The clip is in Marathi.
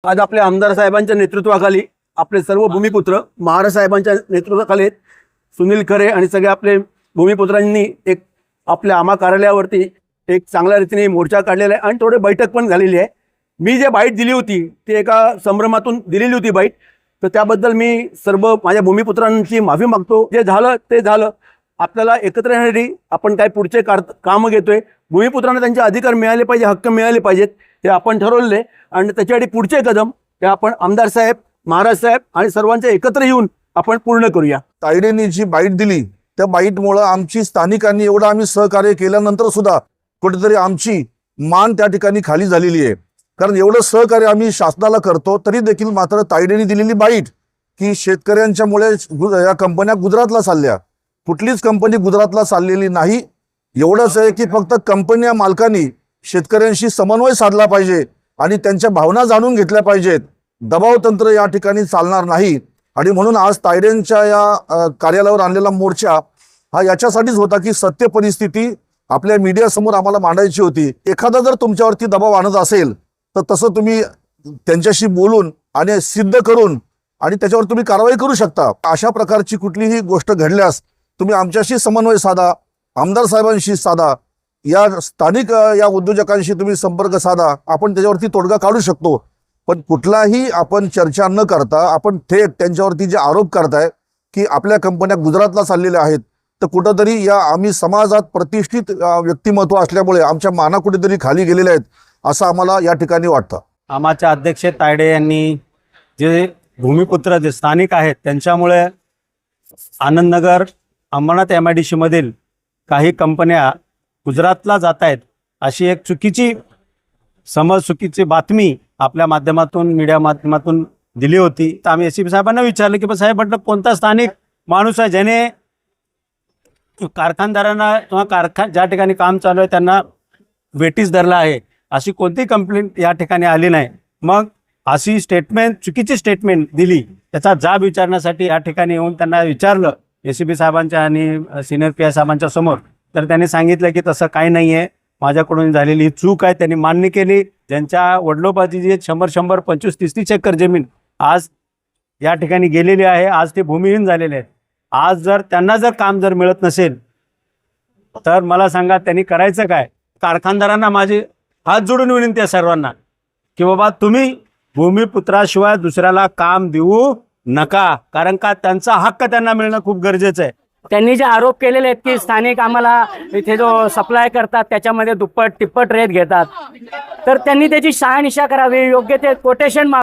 आज आपल्या आमदार साहेबांच्या नेतृत्वाखाली आपले सर्व भूमिपुत्र महाराज साहेबांच्या नेतृत्वाखाली सुनील खरे आणि सगळे आपले भूमिपुत्रांनी एक आपल्या आम्हा कार्यालयावरती एक चांगल्या रीतीने मोर्चा काढलेला आहे आणि थोडी बैठक पण झालेली आहे। मी जे बाईट दिली होती ती एका संभ्रमातून दिलेली होती बाईट, तर त्याबद्दल मी सर्व माझ्या भूमिपुत्रांची माफी मागतो। जे झालं ते झालं, आपल्याला एकत्र येण्यासाठी आपण काय पुढचे कामं घेतोय, भूमिपुत्रांना त्यांचे अधिकार मिळाले पाहिजे, हक्क मिळाले पाहिजेत, हे आपण ठरवले आणि त्याच्यासाठी पुढचे कदम ते आपण आमदार साहेब, महाराज साहेब आणि सर्वांचे एकत्र येऊन आपण पूर्ण करूया। तायडेंनी जी बाईट दिली त्या बाईटमुळे आमची स्थानिकांनी एवढं आम्ही सहकार्य केल्यानंतर सुद्धा कुठेतरी आमची मान त्या ठिकाणी खाली झालेली आहे। कारण एवढं सहकार्य आम्ही शासनाला करतो तरी देखील मात्र तायडेंनी दिलेली बाईट की शेतकऱ्यांच्यामुळे या कंपन्या गुजरातला चालल्या, कुठलीच कंपनी गुजरातला चाललेली नाही। एवढंच आहे की फक्त कंपन्या मालकांनी शेतकऱ्यांशी समन्वय साधला पाहिजे आणि त्यांच्या भावना जाणून घेतल्या पाहिजेत। दबाव तंत्र या ठिकाणी चालणार नाही आणि म्हणून आज तायडेंच्या या कार्यालयावर आणलेला मोर्चा हा याच्यासाठीच होता की सत्य परिस्थिती आपल्या मीडिया समोर आम्हाला मांडायची होती। एखादा जर तुमच्यावरती दबाव आणत असेल तर तसं तुम्ही त्यांच्याशी बोलून आणि सिद्ध करून आणि त्याच्यावर तुम्ही कारवाई करू शकता। अशा प्रकारची कुठलीही गोष्ट घडल्यास तुम्ही आमच्याशी समन्वय साधा, आमदार साहेबांशी साधा, या स्थानिक या उद्योजकांशी तुम्ही संपर्क साधा, आपण त्याच्यावरती तोडगा काढू शकतो। पण कुठलाही आपण चर्चा न करता आपण थेट त्यांच्यावरती जे आरोप करताय की आपल्या कंपन्या गुजरातला चाललेल्या आहेत, तर कुठंतरी या आम्ही समाजात प्रतिष्ठित व्यक्तिमत्व असल्यामुळे आमच्या माना कुठेतरी खाली गेलेल्या आहेत असं आम्हाला या ठिकाणी वाटतं। आमचे अध्यक्ष तायडे यांनी जे भूमिपुत्र जे स्थानिक आहेत त्यांच्यामुळे आनंदनगर अंबरनाथ MIDC मधील काही कंपन्या गुजरातला जात आहेत अशी एक चुकीची बातमी आपल्या माध्यमातून मीडिया माध्यमातून दिली होती। तर आम्ही SCP साहेबांना विचारलं की साहेब म्हटलं कोणता स्थानिक माणूस आहे ज्याने कारखानदारांना किंवा ज्या ठिकाणी काम चालू आहे त्यांना वेटीस धरला आहे, अशी कोणती कंप्लेंट या ठिकाणी आली नाही। मग अशी चुकीची स्टेटमेंट दिली, त्याचा जाब विचारण्यासाठी या ठिकाणी येऊन त्यांना विचारलं SCP साहेबांच्या आणि सिनियर PI साहेबांच्या समोर, तर त्यांनी सांगितलं की तसं काही नाही आहे, माझ्याकडून झालेली ही चूक आहे। त्यांनी मान्य केली। ज्यांच्या वडिलोपार्जित 100, 25, 30 एकर जमीन आज या ठिकाणी गेलेली आहे, आज ते भूमिहीन झालेले आहेत। आज जर त्यांना काम मिळत नसेल तर मला सांगा त्यांनी करायचं काय? कारखानदारांना माझी हात जोडून विनंती आहे सर्वांना की बाबा तुम्ही भूमिपुत्राशिवाय दुसऱ्याला काम देऊ नका, कारण का त्यांचा हक्क त्यांना मिळणं खूप गरजेचं आहे। त्यांनी जे आरोप केलेले आहेत की स्थानिक आम्हाला इथे जो सप्लाय करतात त्याच्यामध्ये दुप्पट तिप्पट रेट घेतात, तर त्यांनी त्याची शहानिशा करावी, योग्य ते कोटेशन